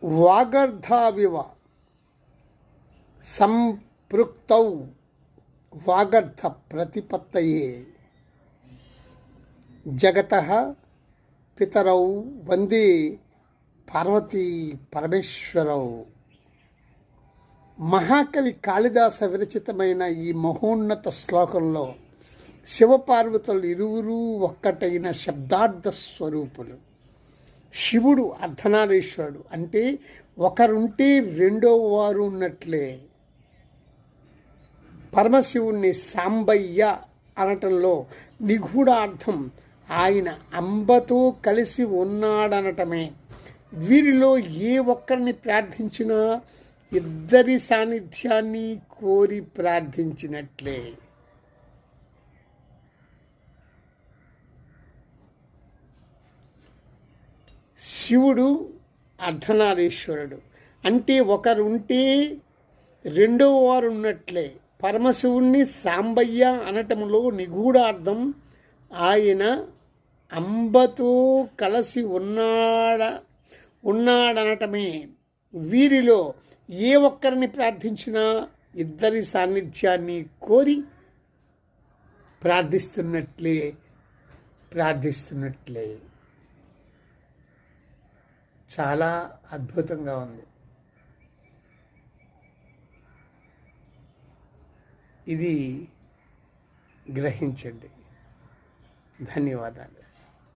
వాగర్ధావివ సంపృక్తౌ వాగర్ధ ప్రతిపత్తయే జగతః పితరౌ వందే పార్వతీ పరమేశ్వరౌ. మహాకవి కాళిదాస విరచితమైన ఈ మహోన్నత శ్లోకంలో శివపార్వతులు ఇరువురు ఒక్కటైన శబ్దార్థ స్వరూపులు. శివుడు అర్ధనారీశ్వరుడు, అంటే ఒకరుంటే రెండో వారు ఉన్నట్లే. పరమశివుణ్ణి సాంబయ్య అనటంలో నిగూఢార్థం ఆయన అంబతో కలిసి ఉన్నాడనటమే. వీరిలో ఏ ఒక్కరిని ప్రార్థించినా ఇద్దరి సాన్నిధ్యాన్ని కోరి ప్రార్థించినట్లే. శివుడు అర్ధనారీశ్వరుడు, అంటే ఒకరు ఉంటే రెండో వారు ఉన్నట్లే. పరమశివుణ్ణి సాంబయ్య అనటంలో నిగూఢార్థం ఆయన అంబతో కలిసి ఉన్నాడనటమే. వీరిలో ఏ ఒక్కరిని ప్రార్థించినా ఇద్దరి సాన్నిధ్యాన్ని కోరి ప్రార్థిస్తున్నట్లే. చాలా అద్భుతంగా ఉంది. ఇది గ్రహించండి. ధన్యవాదాలు.